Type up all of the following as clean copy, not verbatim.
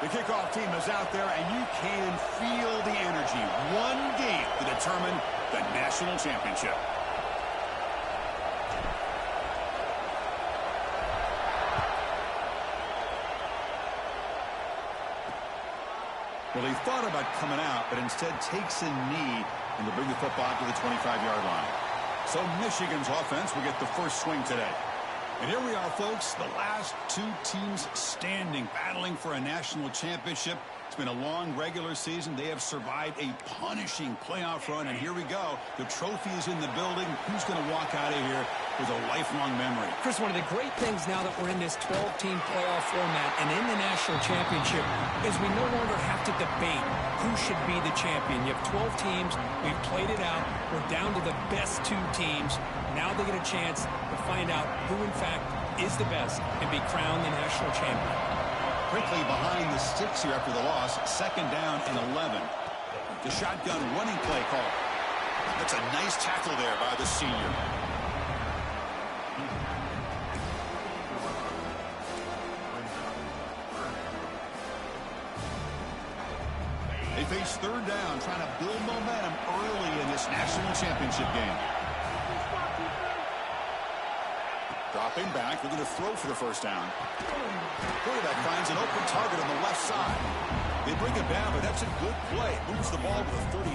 The kickoff team is out there, and you can feel the energy. One game to determine the national championship. Well, he thought about coming out, but instead takes a knee and will bring the football to the 25-yard line. So Michigan's offense will get the first swing today. And here we are, folks, the last two teams standing, battling for a national championship. It's been a long regular season. They have survived a punishing playoff run, and here we go. The trophy is in the building. Who's going to walk out of here with a lifelong memory? Chris, one of the great things now that we're in this 12-team playoff format and in the national championship is we no longer have to debate who should be the champion. You have 12 teams. We've played it out. We're down to the best two teams. Now they get a chance to find out who, in fact, is the best and be crowned the national champion. Quickly behind the sticks here after the loss. Second down and 11. The shotgun running play call. That's a nice tackle there by the senior. They face third down, trying to build momentum early in this national championship game. Dropping back, looking to throw for the first down. Quarterback finds an open target on the left side. They bring it down, but that's a good play. Moves the ball to the 39.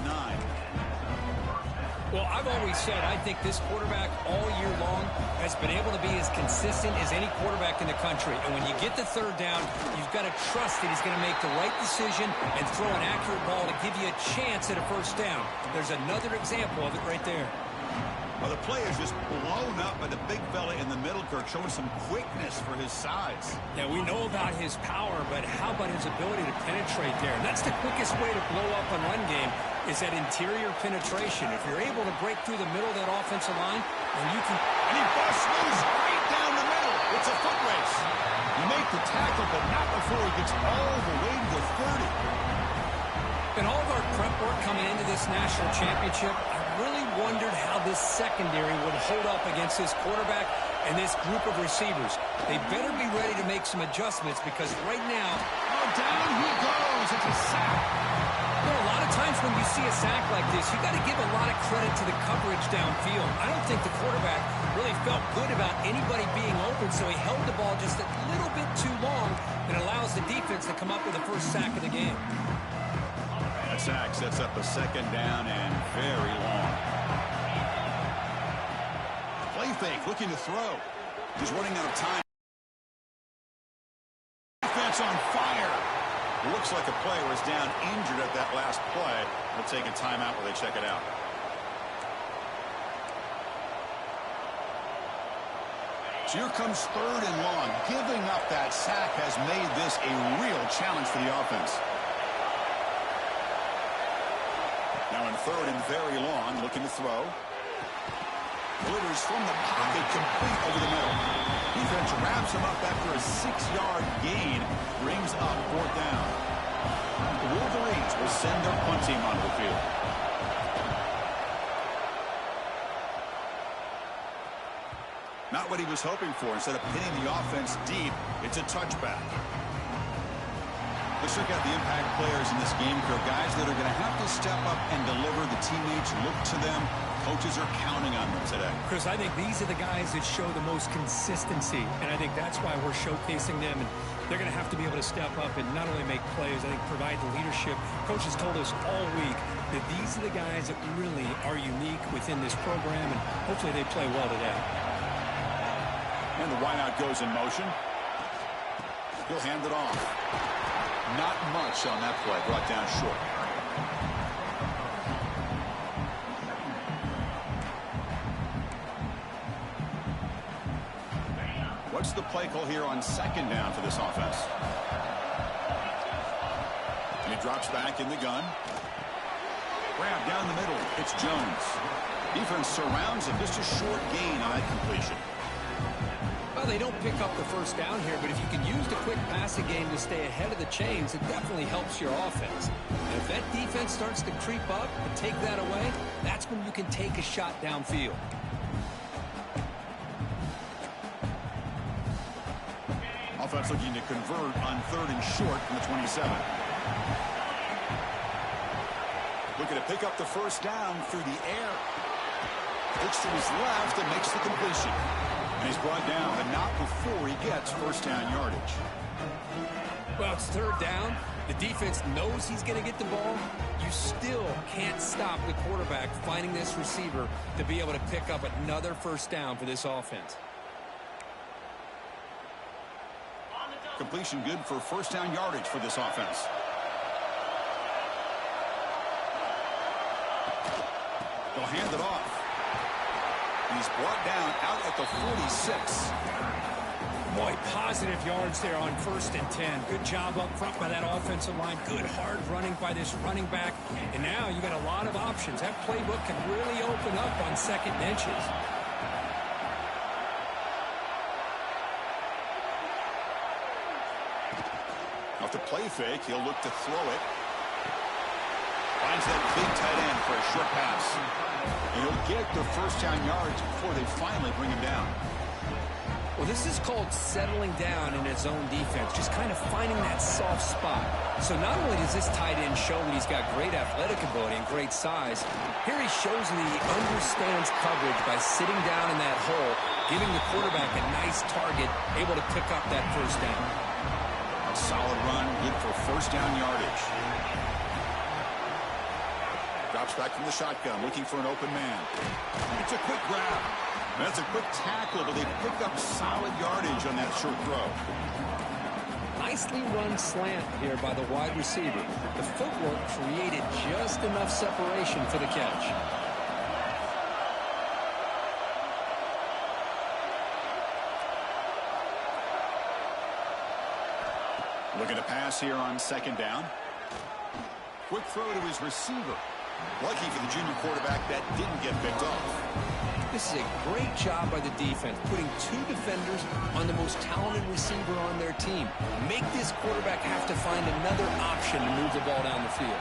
Well, I've always said I think this quarterback all year long has been able to be as consistent as any quarterback in the country. And when you get the third down, you've got to trust that he's going to make the right decision and throw an accurate ball to give you a chance at a first down. There's another example of it right there. Well, the play is just blown up by the big fella in the middle, Kirk, showing some quickness for his size. Yeah, we know about his power, but how about his ability to penetrate there? And that's the quickest way to blow up a run game is that interior penetration. If you're able to break through the middle of that offensive line, then you can... And he busts loose right down the middle. It's a foot race. You make the tackle, but not before he gets all the way to the 30. In all of our prep work coming into this national championship, I really wondered how this secondary would hold up against this quarterback and this group of receivers. They better be ready to make some adjustments because right now... Oh, down he goes. It's a sack. Well, a lot of times when you see a sack like this, you got to give a lot of credit to the coverage downfield. I don't think the quarterback really felt good about anybody being open, so he held the ball just a little bit too long and allows the defense to come up with the first sack of the game. That sack sets up a second down and very long. Play fake, looking to throw. He's running out of time. Defense on fire. It looks like a player was down injured at that last play. They'll take a timeout while they check it out. So here comes third and long. Giving up that sack has made this a real challenge for the offense. Now in third and very long, looking to throw. Delivers from the pocket, complete over the middle. Defense wraps him up after a 6-yard gain. Brings up fourth down. The Wolverines will send their punt team onto the field. Not what he was hoping for. Instead of pinning the offense deep, it's a touchback. Let's check out the impact players in this game, Kirk. Guys that are going to have to step up and deliver. The teammates look to them. Coaches are counting on them today. Chris, I think these are the guys that show the most consistency, and I think that's why we're showcasing them. And they're going to have to be able to step up and not only make plays, I think provide the leadership. Coaches told us all week that these are the guys that really are unique within this program, and hopefully they play well today. And the wideout goes in motion. He'll hand it off. Not much on that play, brought down short. What's the play call here on second down for this offense? And he drops back in the gun. Grab down the middle. It's Jones. Defense surrounds him. Just a short gain on that completion. Well, they don't pick up the first down here, but if you can use the quick passing game to stay ahead of the chains, it definitely helps your offense. And if that defense starts to creep up and take that away, that's when you can take a shot downfield. offense looking to convert on 3rd and short from the 27. Looking to pick up the first down through the air. Looks to his left and makes the completion. And he's brought down, but not before he gets first down yardage. Well, it's 3rd down. The defense knows he's going to get the ball. You still can't stop the quarterback finding this receiver to be able to pick up another first down for this offense. Completion good for first down yardage for this offense. They'll hand it off. He's brought down out at the 46. Boy, positive yards there on 1st and 10. Good job up front by that offensive line. Good hard running by this running back. And now you got a lot of options. That playbook can really open up on 2nd and inches. Off the play fake, he'll look to throw it. Finds that big tight end for a short pass. And he'll get the first down yards before they finally bring him down. Well, this is called settling down in his own defense, just kind of finding that soft spot. So not only does this tight end show that he's got great athletic ability and great size, here he shows that he understands coverage by sitting down in that hole, giving the quarterback a nice target, able to pick up that first down. A solid run, good for first down yardage. Drops back from the shotgun, looking for an open man. It's a quick grab. That's a quick tackle, but they pick up solid yardage on that short throw. Nicely run slant here by the wide receiver. The footwork created just enough separation for the catch. Looking to pass here on 2nd down. Quick throw to his receiver. Lucky for the junior quarterback that didn't get picked off. This is a great job by the defense, putting 2 defenders on the most talented receiver on their team. Make this quarterback have to find another option to move the ball down the field.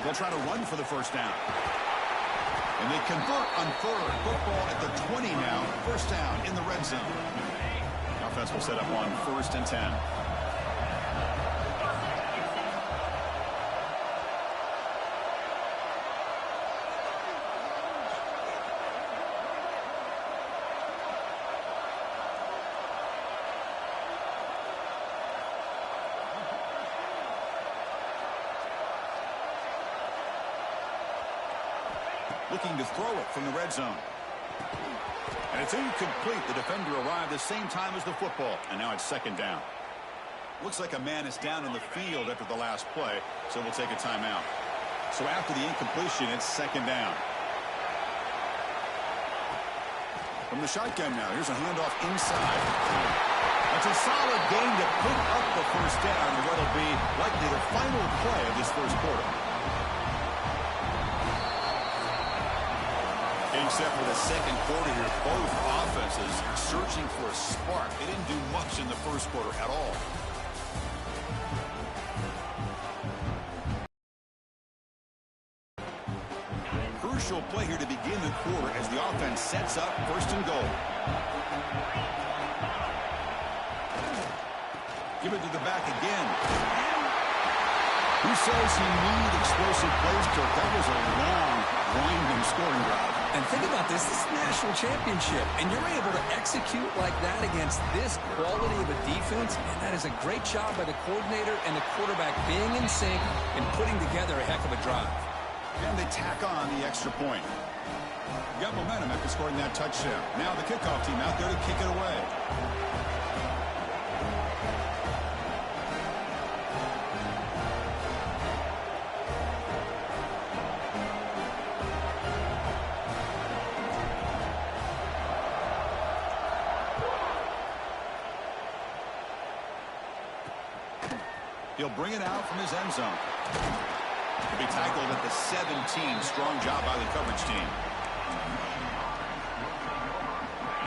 They'll try to run for the first down. And they convert on 3rd. Football at the 20 now. First down in the red zone. The offense will set up on 1st and 10. Looking to throw it from the red zone. And it's incomplete. The defender arrived the same time as the football. And now it's 2nd down. Looks like a man is down in the field after the last play, so we'll take a timeout. So after the incompletion, it's 2nd down. From the shotgun now, here's a handoff inside. That's a solid gain to pick up the first down in what'll be likely the final play of this first quarter. Except for the 2nd quarter here, both offenses searching for a spark. They didn't do much in the first quarter at all. Crucial play here to begin the quarter as the offense sets up 1st and goal. Give it to the back again. Who says you need explosive plays, Kirk? That was a long, winding scoring drive. And think about this. This is a national championship, and you're able to execute like that against this quality of a defense, and that is a great job by the coordinator and the quarterback being in sync and putting together a heck of a drive. And they tack on the extra point. You got momentum after scoring that touchdown. Now the kickoff team out there to kick it away. He'll bring it out from his end zone. He'll be tackled at the 17. Strong job by the coverage team.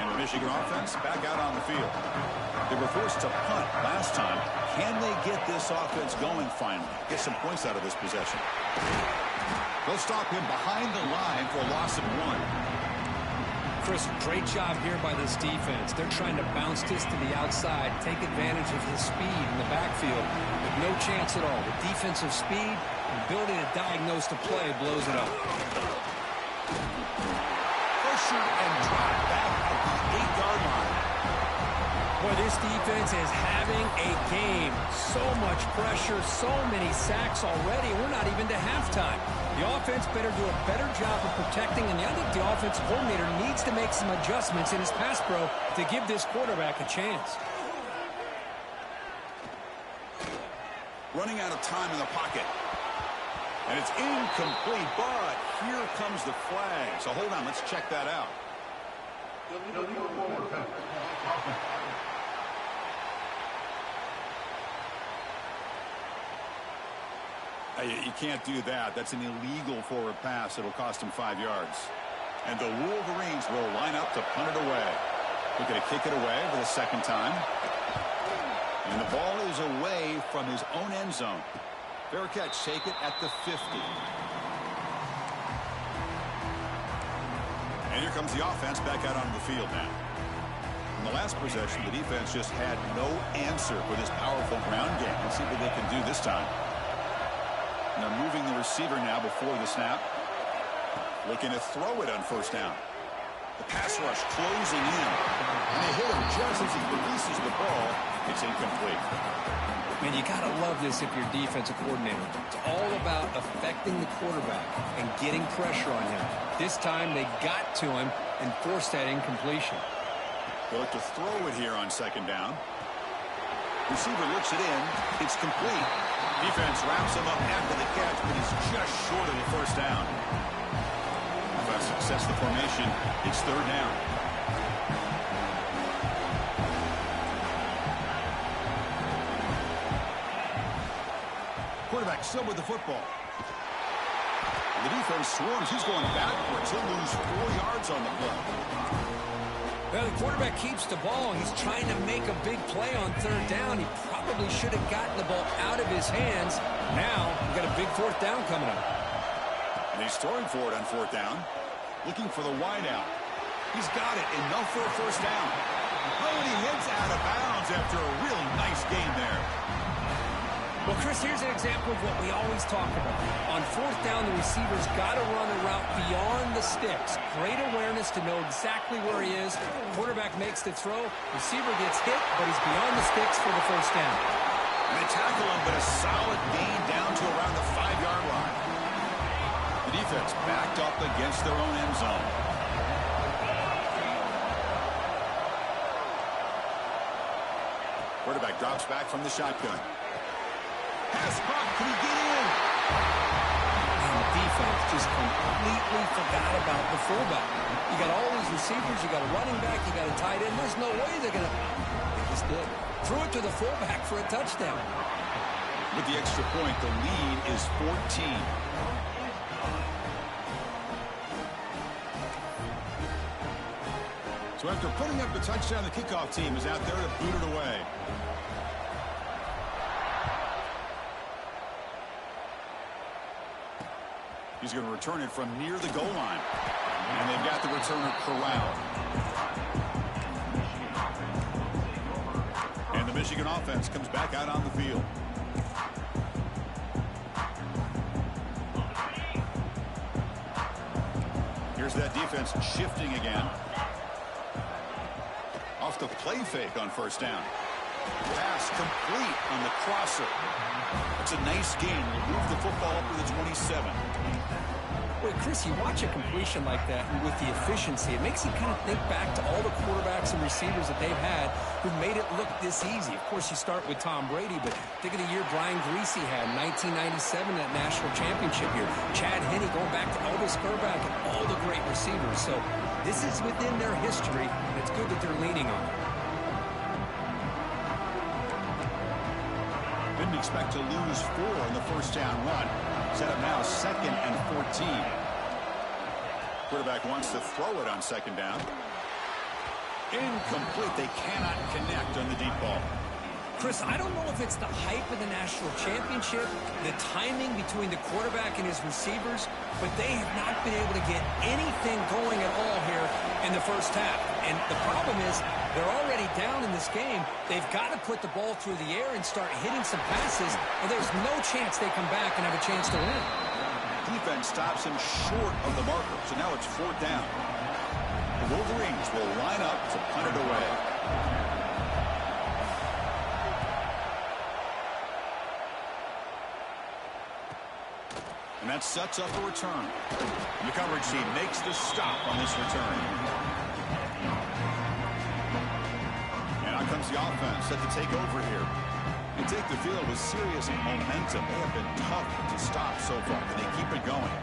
And the Michigan offense back out on the field. They were forced to punt last time. Can they get this offense going finally? Get some points out of this possession. They'll stop him behind the line for a loss of 1. Chris, great job here by this defense. They're trying to bounce this to the outside, take advantage of his speed in the backfield, with no chance at all. The defensive speed and ability to diagnose the play blows it up. Pressure and drop back at the 8-yard line. Boy, this defense is having a game. So much pressure, so many sacks already. We're not even to halftime. The offense better do a better job of protecting, and I think the offensive coordinator needs to make some adjustments in his pass pro to give this quarterback a chance. Running out of time in the pocket. And it's incomplete, but here comes the flag. So hold on, let's check that out. You can't do that. That's an illegal forward pass. It'll cost him 5 yards. And the Wolverines will line up to punt it away. They're going to kick it away for the second time. And the ball is away from his own end zone. Bearcats take it at the 50. And here comes the offense back out onto the field now. In the last possession, the defense just had no answer for this powerful ground game. Let's see what they can do this time. And they're moving the receiver now before the snap. Looking to throw it on first down. The pass rush closing in. And they hit him just as he releases the ball. It's incomplete. Man, you got to love this if you're defensive coordinator. It's all about affecting the quarterback and getting pressure on him. This time they got to him and forced that incompletion. They look to throw it here on second down. Receiver looks it in. It's complete. Defense wraps him up after the catch, but he's just short of the first down. If I success the formation, it's third down. Quarterback still with the football. The defense swarms. He's going backwards. He'll lose 4 yards on the play. Well, the quarterback keeps the ball. He's trying to make a big play on third down. He probably should have gotten the ball out of his hands. Now, we've got a big fourth down coming up. And he's throwing for it on fourth down. Looking for the wideout. He's got it. Enough for a first down. Oh, and he hits out of bounds after a really nice game there. Well, Chris, here's an example of what we always talk about. On fourth down, the receiver's got to run a route beyond the sticks. Great awareness to know exactly where he is. Quarterback makes the throw. Receiver gets hit, but he's beyond the sticks for the first down. And they tackle him, but a solid gain down to around the 5-yard line. The defense backed up against their own end zone. Quarterback drops back from the shotgun. Pass caught. Can he get in? And the defense just completely forgot about the fullback. You got all these receivers. You got a running back. You got a tight end. There's no way they're going to... They just did. Threw it to the fullback for a touchdown. With the extra point, the lead is 14. So after putting up the touchdown, the kickoff team is out there to boot it away. He's going to return it from near the goal line. And they've got the returner corralled. And the Michigan offense comes back out on the field. Here's that defense shifting again. Off the play fake on first down. Pass complete on the crosser. It's a nice game. We'll move the football up to the 27. Wait, Chris, you watch a completion like that, and with the efficiency, it makes you kind of think back to all the quarterbacks and receivers that they've had who made it look this easy. Of course, you start with Tom Brady, but think of the year Brian Greasy had in 1997, that national championship year. Chad Henne, going back to Elvis Burback, and all the great receivers. So this is within their history, and it's good that they're leaning on it. Didn't expect to lose 4 in the first down run. Set up now 2nd and 14. Quarterback wants to throw it on second down. Incomplete. They cannot connect on the deep ball. Chris, I don't know if it's the hype of the national championship, the timing between the quarterback and his receivers, but they have not been able to get anything going at all here in the first half. And the problem is they're already down in this game. They've got to put the ball through the air and start hitting some passes, or there's no chance they come back and have a chance to win. Defense stops him short of the marker, so now it's 4th down. The Wolverines will line up to punt it away. And that sets up a return. And the coverage team makes the stop on this return. And out comes the offense set to take over here. And take the field with serious momentum. They have been tough to stop so far, but they keep it going.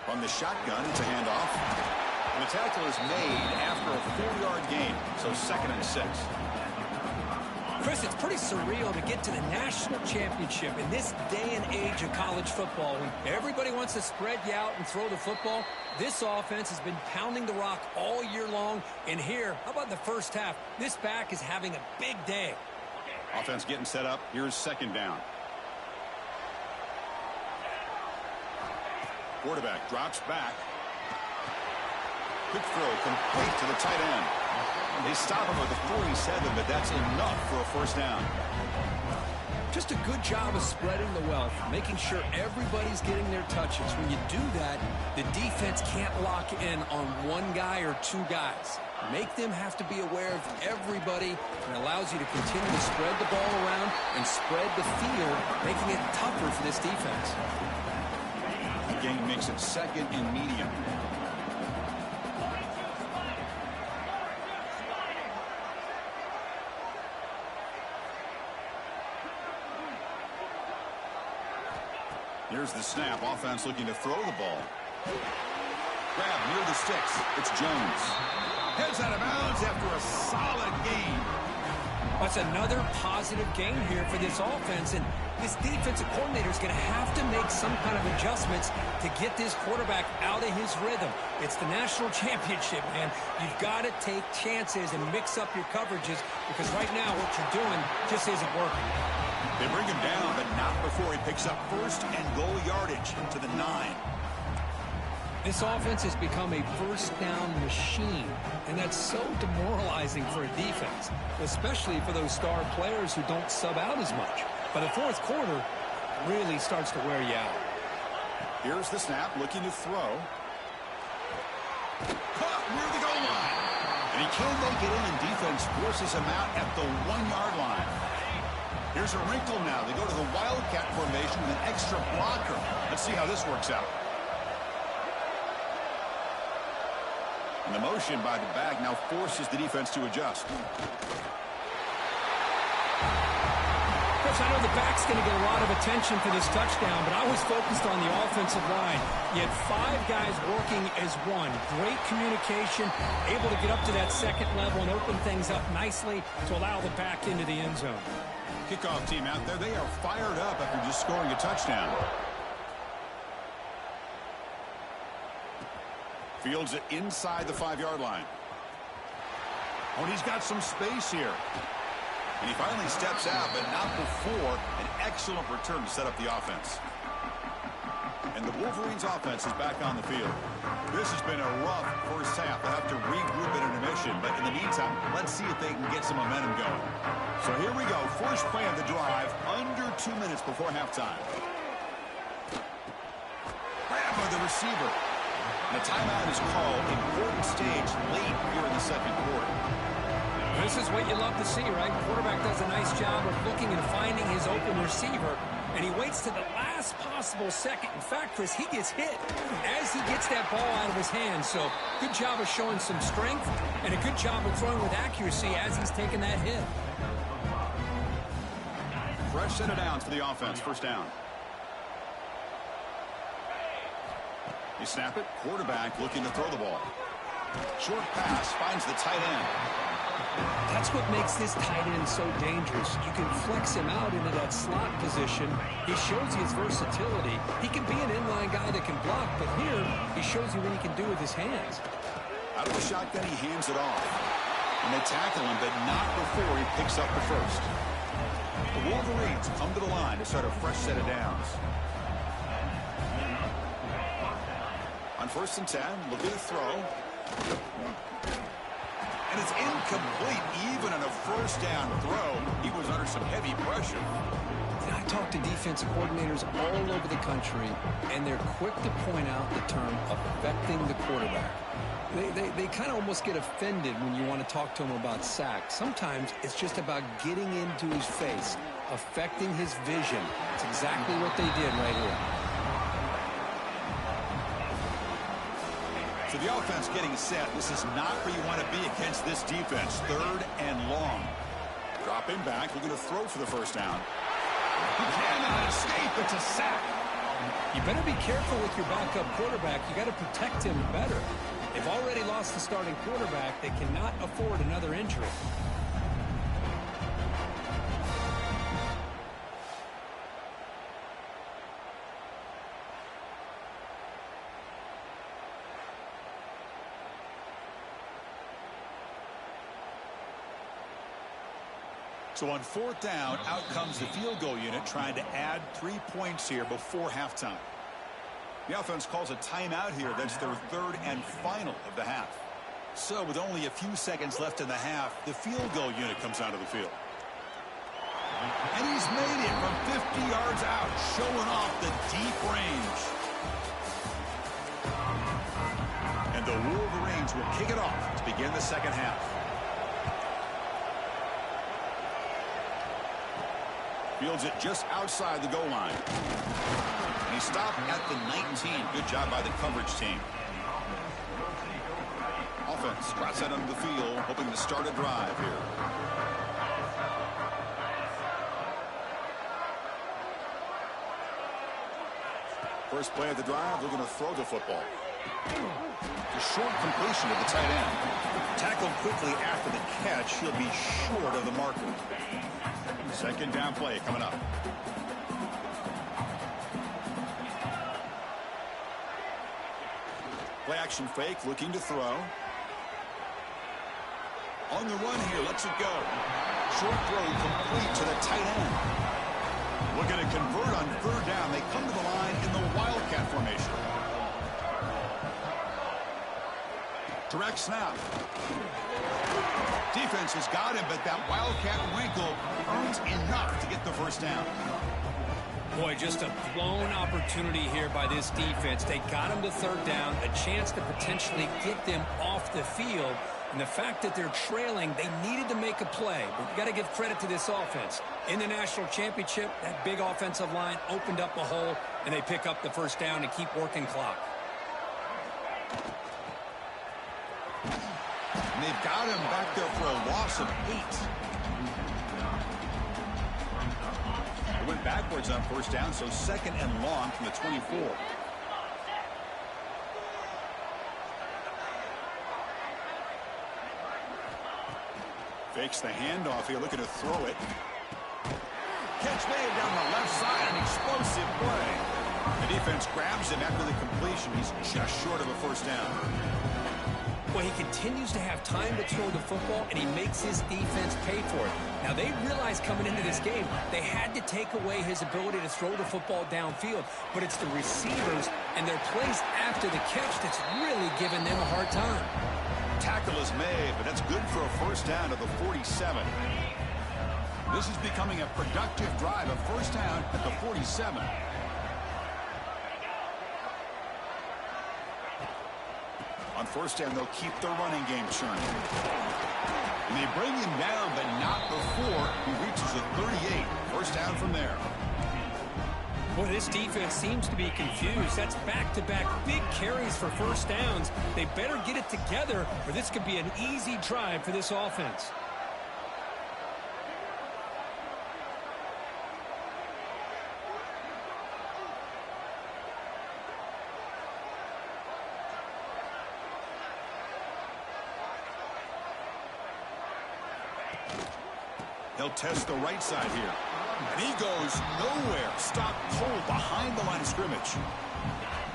From the shotgun, it's a handoff. And the tackle is made after a 4-yard gain, so 2nd and 6. Chris, it's pretty surreal to get to the national championship in this day and age of college football when everybody wants to spread you out and throw the football. This offense has been pounding the rock all year long. And here, how about the first half? This back is having a big day. Offense getting set up. Here's 2nd down. Quarterback drops back. Quick throw complete to the tight end. They stop him at the 47, but that's enough for a 1st down. Just a good job of spreading the wealth, making sure everybody's getting their touches. When you do that, the defense can't lock in on one guy or 2 guys. Make them have to be aware of everybody, and allows you to continue to spread the ball around and spread the field, making it tougher for this defense. The game makes it 2nd and medium. Here's the snap. Offense looking to throw the ball. Grab near the sticks. It's Jones. Heads out of bounds after a solid gain. That's another positive gain here for this offense, and this defensive coordinator is going to have to make some kind of adjustments to get this quarterback out of his rhythm. It's the national championship, man. You've got to take chances and mix up your coverages, because right now what you're doing just isn't working. They bring him down, but not before he picks up 1st and goal yardage to the 9. This offense has become a 1st down machine, and that's so demoralizing for a defense, especially for those star players who don't sub out as much. By the 4th quarter, it really starts to wear you out. Here's the snap, looking to throw. Caught near the goal line. And he can't make it in, and defense forces him out at the 1-yard line. Here's a wrinkle now. They go to the Wildcat formation with an extra blocker. Let's see how this works out. And the motion by the back now forces the defense to adjust. Chris, I know the back's going to get a lot of attention for this touchdown, but I was focused on the offensive line. You had 5 guys working as one. Great communication, able to get up to that 2nd level and open things up nicely to allow the back into the end zone. Kickoff team out there, they are fired up after just scoring a touchdown. Fields it inside the 5-yard line. Oh, and he's got some space here. And he finally steps out, but not before an excellent return to set up the offense. And the Wolverines offense is back on the field. This has been a rough first half. They'll have to regroup at intermission, but in the meantime, let's see if they can get some momentum going. So here we go. First play of the drive, under 2 minutes before halftime. Grab by the receiver. And a timeout is called. Important stage late here in the 2nd quarter. This is what you love to see, right? Quarterback does a nice job of looking and finding his open receiver, and he waits to the last possible second. In fact, Chris, he gets hit as he gets that ball out of his hands. So good job of showing some strength and a good job of throwing with accuracy as he's taking that hit. Fresh set of downs for the offense. 1st down. You snap it. Quarterback looking to throw the ball. Short pass finds the tight end. That's what makes this tight end so dangerous. You can flex him out into that slot position. He shows you his versatility. He can be an inline guy that can block, but here he shows you what he can do with his hands. Out of the shotgun, he hands it off. And they tackle him, but not before he picks up the first. The Wolverines come to the line to start a fresh set of downs. On 1st and 10, look at the throw. And it's incomplete. Even on a first down throw, he was under some heavy pressure. And I talk to defensive coordinators all over the country, and they're quick to point out the term affecting the quarterback. They kind of almost get offended when you want to talk to them about sacks. Sometimes it's just about getting into his face, affecting his vision. It's exactly what they did right here. So the offense getting set. This is not where you want to be against this defense. 3rd and long. Drop him back. Looking to throw for the first down. He cannot escape. It's a sack. You better be careful with your backup quarterback. You got to protect him better. They've already lost the starting quarterback. They cannot afford another injury. So on 4th down, out comes the field goal unit trying to add 3 points here before halftime. The offense calls a timeout here. That's their 3rd and final of the half. So with only a few seconds left in the half, the field goal unit comes onto the field. And he's made it from 50 yards out, showing off the deep range. And the Wolverines will kick it off to begin the second half. Fields it just outside the goal line. And he stopped at the 19. Good job by the coverage team. Offense drops out onto the field, hoping to start a drive here. First play of the drive, looking to throw the football. A short completion of the tight end. Tackled quickly after the catch. He'll be short of the marker. Second down play coming up. Play action fake, looking to throw. On the run here, lets it go. Short throw complete to the tight end. Looking to convert on 3rd down. They come to the line in the Wildcat formation. Direct snap. Defense has got him, but that Wildcat wrinkle earns enough to get the first down. Boy, just a blown opportunity here by this defense. They got him to 3rd down, a chance to potentially get them off the field. And the fact that they're trailing, they needed to make a play. But you got to give credit to this offense. In the national championship, that big offensive line opened up a hole, and they pick up the first down and keep working clock. And they've got him back there for a loss of 8. They went backwards on 1st down, so 2nd and long from the 24. Fakes the handoff here, looking to throw it. Catch made down the left side, an explosive play. The defense grabs him after the completion. He's just short of a first down. Well, he continues to have time to throw the football, and he makes his defense pay for it. Now, they realized coming into this game they had to take away his ability to throw the football downfield, but it's the receivers and their plays after the catch that's really giving them a hard time. Tackle is made, but that's good for a first down to the 47. This is becoming a productive drive, a first down at the 47. On 1st down, they'll keep the running game churning. And they bring him down, but not before he reaches the 38. First down from there. Boy, this defense seems to be confused. That's back-to-back big carries for first downs. They better get it together, or this could be an easy drive for this offense. They'll test the right side here. And he goes nowhere. Stopped cold behind the line of scrimmage.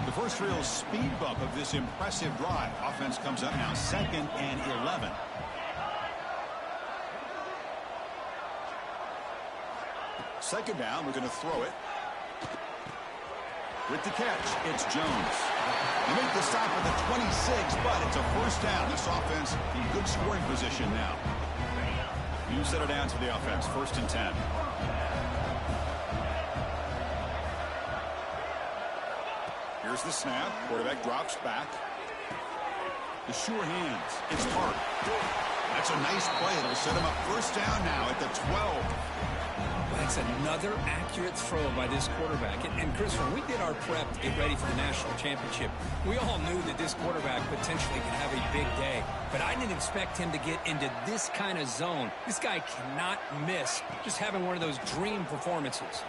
The first real speed bump of this impressive drive. Offense comes up now 2nd and 11. Second down, we're going to throw it. With the catch, it's Jones. You make the stop at the 26, but it's a first down. This offense in good scoring position now. You set it down to the offense, 1st and 10. Here's the snap. Quarterback drops back. The sure hands. It's Hart. That's a nice play. It'll set him up first down now at the 12. That's another accurate throw by this quarterback. And Chris, when we did our prep to get ready for the national championship, we all knew that this quarterback potentially could have a big day. But I didn't expect him to get into this kind of zone. This guy cannot miss just having one of those dream performances.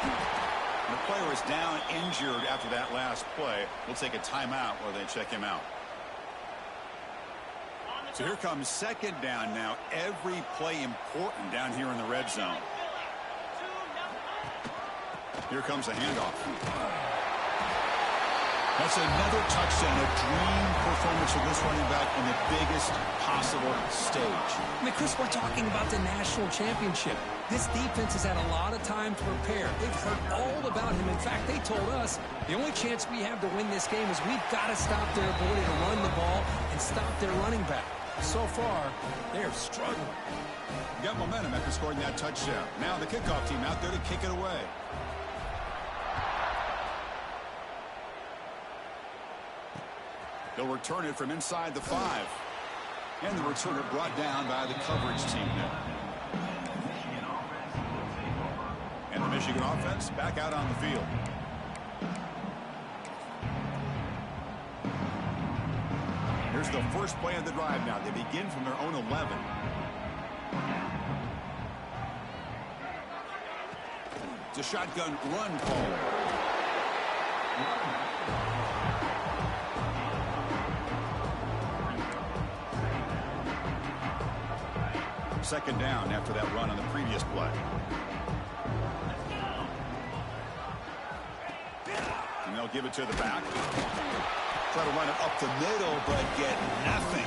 The player is down injured after that last play. We'll take a timeout while they check him out. So here comes second down now. Every play important down here in the red zone. Here comes a handoff. That's another touchdown, a dream performance for this running back in the biggest possible stage. I mean, Chris, we're talking about the national championship. This defense has had a lot of time to prepare. They've heard all about him. In fact, they told us the only chance we have to win this game is we've got to stop their ability to run the ball and stop their running back. So far, they're struggling. Got momentum after scoring that touchdown. Now the kickoff team out there to kick it away. They'll return it from inside the 5. And the returner brought down by the coverage team now. And the Michigan offense back out on the field. Here's the first play of the drive now. They begin from their own 11. It's a shotgun run call. Second down after that run on the previous play. And they'll give it to the back. Try to run it up the middle, but get nothing.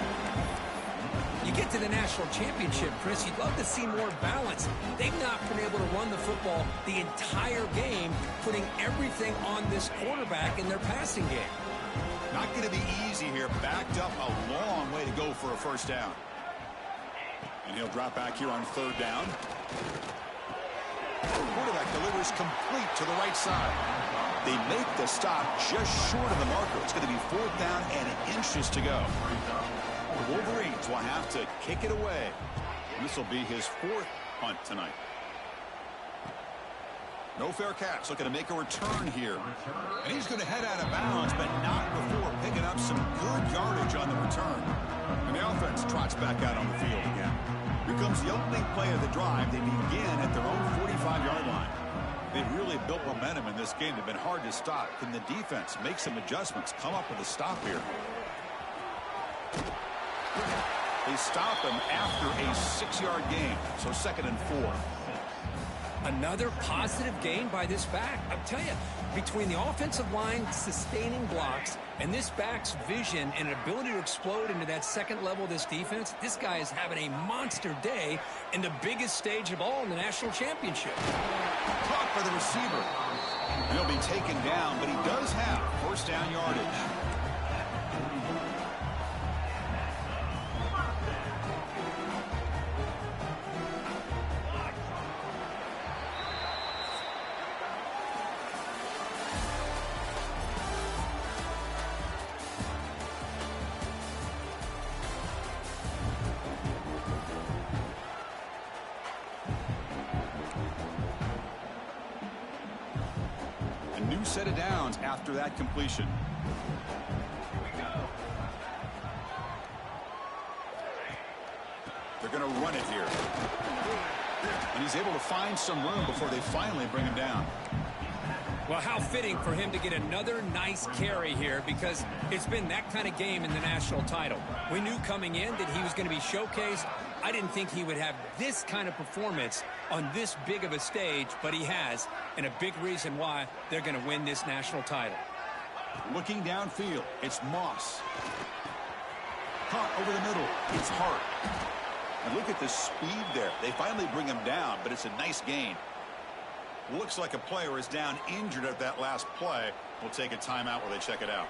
You get to the national championship, Chris, you'd love to see more balance. They've not been able to run the football the entire game, putting everything on this quarterback in their passing game. Not going to be easy here. Backed up a long way to go for a first down. And he'll drop back here on third down. The quarterback delivers complete to the right side. They make the stop just short of the marker. It's going to be fourth down and inches to go. The Wolverines will have to kick it away. This will be his 4th punt tonight. No fair catch. Looking to make a return here. And he's going to head out of bounds, but not before picking up some good yardage on the return. And the offense trots back out on the field again. Here comes the opening play of the drive. They begin at their own 45-yard line. They've really built momentum in this game. They've been hard to stop. Can the defense make some adjustments, come up with a stop here? They stop him after a 6-yard gain. So 2nd and 4. Another positive gain by this back. I'll tell you, between the offensive line sustaining blocks and this back's vision and ability to explode into that second level of this defense, this guy is having a monster day in the biggest stage of all in the national championship. Caught for the receiver. He'll be taken down, but he does have first down yardage. Set of downs after that completion. They're going to run it here. And he's able to find some room before they finally bring him down. Well, how fitting for him to get another nice carry here, because it's been that kind of game in the national title. We knew coming in that he was going to be showcased. I didn't think he would have this kind of performance on this big of a stage, but he has, and a big reason why they're going to win this national title. Looking downfield, it's Moss. Caught over the middle, it's Hart. And look at the speed there. They finally bring him down, but it's a nice gain. Looks like a player is down injured at that last play. We'll take a timeout while they check it out.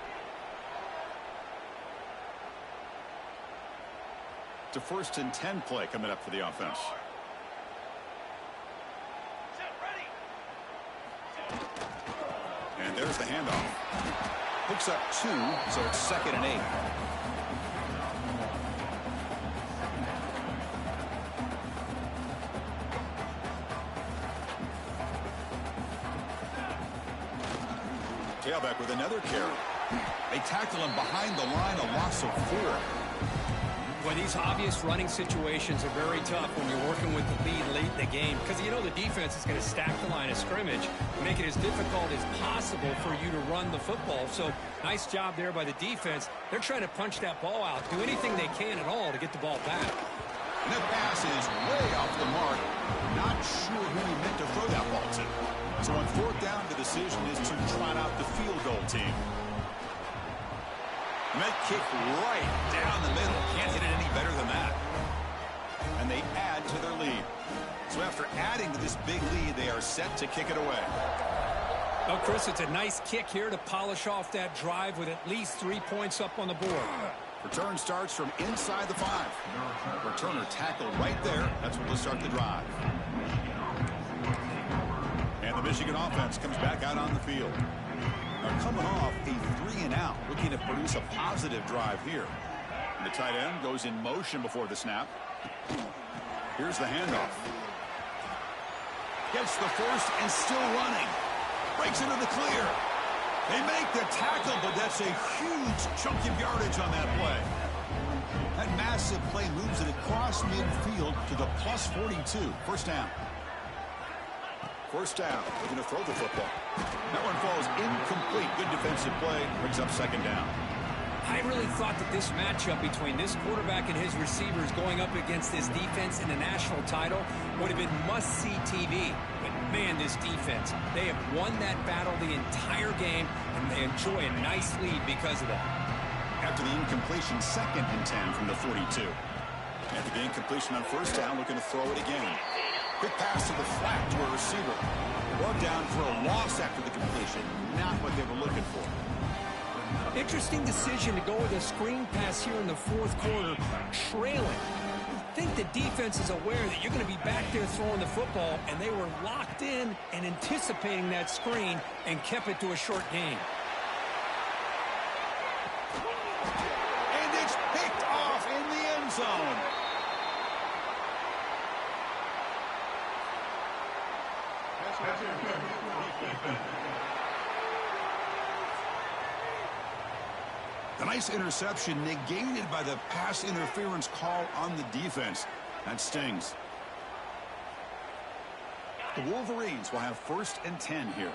It's a 1st and 10 play coming up for the offense. And there's the handoff. Hooks up 2, so it's 2nd and 8. Tailback with another carry. They tackle him behind the line, a loss of 4. Well, these obvious running situations are very tough when you're working with the lead late in the game because you know the defense is going to stack the line of scrimmage, make it as difficult as possible for you to run the football. So nice job there by the defense. They're trying to punch that ball out, do anything they can at all to get the ball back. And that pass is way off the mark. Not sure who he meant to throw that ball to. So on 4th down, the decision is to trot out the field goal team. And that kick right down the middle. Can't hit it any better than that. And they add to their lead. So after adding to this big lead, they are set to kick it away. Well, Chris, it's a nice kick here to polish off that drive with at least 3 points up on the board. Return starts from inside the 5. Returner tackled right there. That's what will start the drive. And the Michigan offense comes back out on the field. Now coming off a 3-and-out, looking to produce a positive drive here. And the tight end goes in motion before the snap. Here's the handoff. Gets the first and still running. Breaks into the clear. They make the tackle, but that's a huge chunk of yardage on that play. That massive play moves it across midfield to the +42. 1st down. 1st down. They're going to throw the football. That one falls incomplete. Good defensive play. Brings up 2nd down. I really thought that this matchup between this quarterback and his receivers going up against this defense in the national title would have been must-see TV. But, man, this defense, they have won that battle the entire game, and they enjoy a nice lead because of that. After the incompletion, 2nd and 10 from the 42. After the incompletion on 1st down, looking to throw it again. Quick pass to the flat to a receiver. Brought down for a loss after the completion. Not what they were looking for. Interesting decision to go with a screen pass here in the 4th quarter, trailing. I think the defense is aware that you're going to be back there throwing the football, and they were locked in and anticipating that screen and kept it to a short gain. And it's picked off in the end zone. The nice interception negated by the pass interference call on the defense. That stings. The Wolverines will have 1st and 10 here.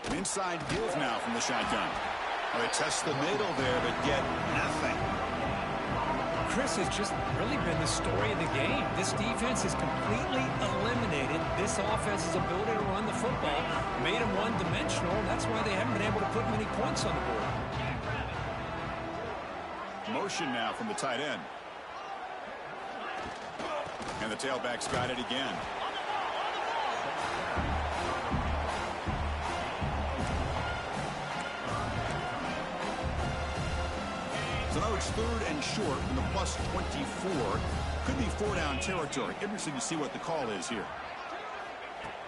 An inside give now from the shotgun. Well, they test the middle there, but get nothing. Chris has just really been the story of the game. This defense has completely eliminated this offense's ability to run the football, made them one-dimensional, and that's why they haven't been able to put many points on the board. Motion now from the tight end. And the tailback's got it again. So now it's 3rd and short from the +24. Could be 4-down territory. Interesting to see what the call is here.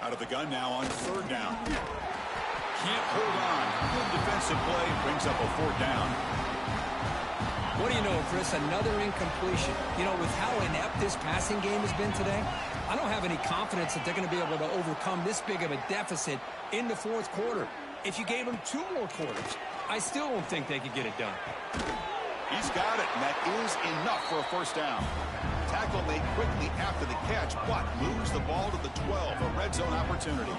Out of the gun now on 3rd down. Can't hold on. Good defensive play. Brings up a 4th down. What do you know, Chris? Another incompletion. You know, with how inept this passing game has been today, I don't have any confidence that they're going to be able to overcome this big of a deficit in the 4th quarter. If you gave them 2 more quarters, I still don't think they could get it done. He's got it, and that is enough for a 1st down. Tackle made quickly after the catch, but moves the ball to the 12, a red zone opportunity.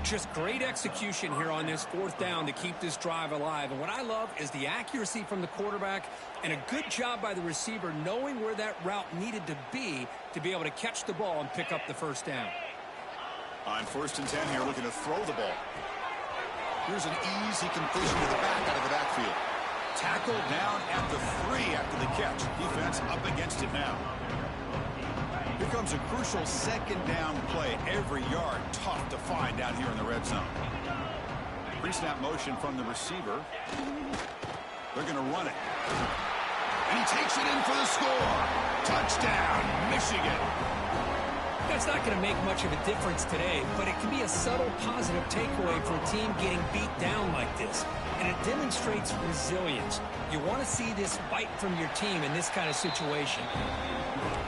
Just great execution here on this 4th down to keep this drive alive. And what I love is the accuracy from the quarterback and a good job by the receiver knowing where that route needed to be able to catch the ball and pick up the 1st down. On 1st and 10 here, looking to throw the ball. Here's an easy completion to the back out of the backfield. Tackled down at the 3 after the catch. Defense up against it now. Here comes a crucial second down play. Every yard tough to find down here in the red zone. Pre-snap motion from the receiver. They're going to run it. And he takes it in for the score. Touchdown, Michigan. That's not going to make much of a difference today, but it can be a subtle positive takeaway for a team getting beat down like this. And it demonstrates resilience. You want to see this bite from your team in this kind of situation.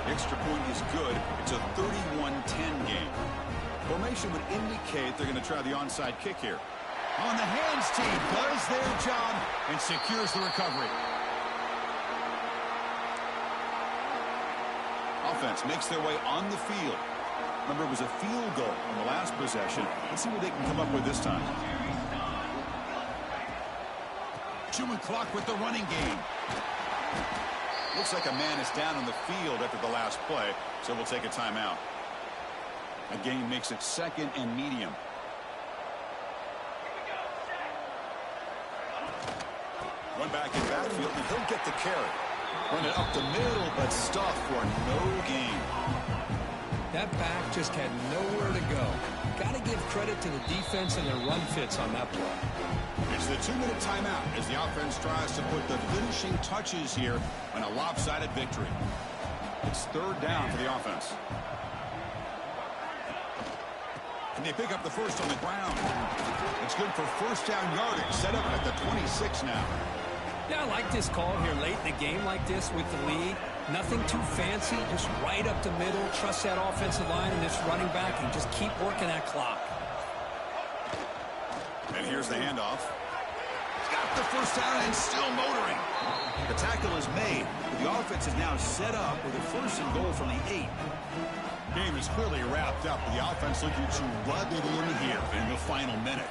The extra point is good. It's a 31-10 game. Formation would indicate they're going to try the onside kick here. On the hands team does their job and secures the recovery. Offense makes their way on the field. Remember, it was a field goal on the last possession. Let's see what they can come up with this time. Chewing clock with the running game. Looks like a man is down on the field after the last play, so we'll take a timeout. A gain makes it 2nd and medium. Run back in backfield, and he'll get the carry. Run it up the middle, but stuff for no gain. That back just had nowhere to go. Got to give credit to the defense and their run fits on that play. It's the 2-minute timeout as the offense tries to put the finishing touches here on a lopsided victory. It's 3rd down for the offense. And they pick up the first on the ground. It's good for 1st down yardage, set up at the 26 now. Yeah, I like this call here late in the game like this with the lead. Nothing too fancy, just right up the middle. Trust that offensive line and this running back and just keep working that clock. And here's the handoff. He's got the 1st down and still motoring. The tackle is made, but the offense is now set up with a 1st and goal from the 8. Game is clearly wrapped up, with the offense looking to rub it in here in the final minute.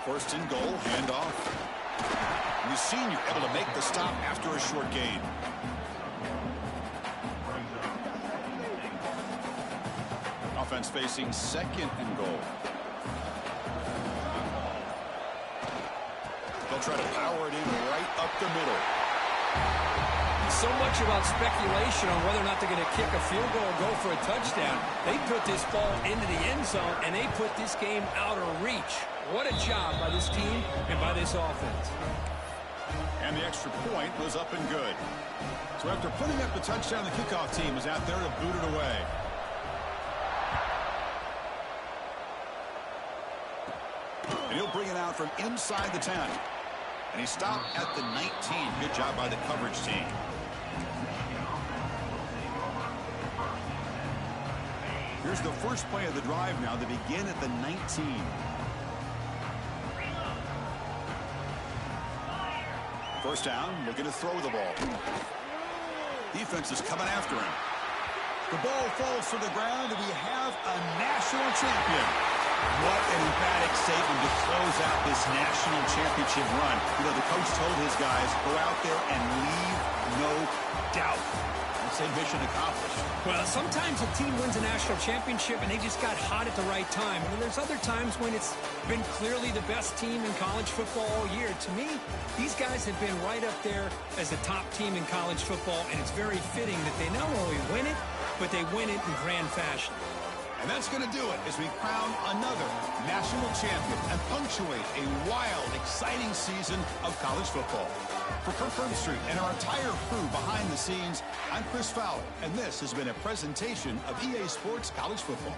1st and goal, handoff. And the senior able to make the stop after a short gain. Offense facing 2nd and goal. They'll try to power it in right up the middle. So much about speculation on whether or not they're going to kick a field goal or go for a touchdown. They put this ball into the end zone, and they put this game out of reach. What a job by this team and by this offense. And the extra point was up and good. So after putting up the touchdown, the kickoff team is out there to boot it away. And he'll bring it out from inside the 10. And he stopped at the 19. Good job by the coverage team. Here's the first play of the drive now. They begin at the 19. First down, looking to throw the ball. Defense is coming after him. The ball falls to the ground, and we have a national champion. What an emphatic statement to close out this national championship run. You know, the coach told his guys, go out there and leave no doubt. I'd say mission accomplished. Well, sometimes a team wins a national championship and they just got hot at the right time. And there's other times when it's been clearly the best team in college football all year. To me, these guys have been right up there as the top team in college football, and it's very fitting that they not only win it, but they win it in grand fashion. And that's going to do it as we crown another national champion and punctuate a wild, exciting season of college football. For Kirk Herbstreit and our entire crew behind the scenes, I'm Chris Fowler, and this has been a presentation of EA Sports College Football.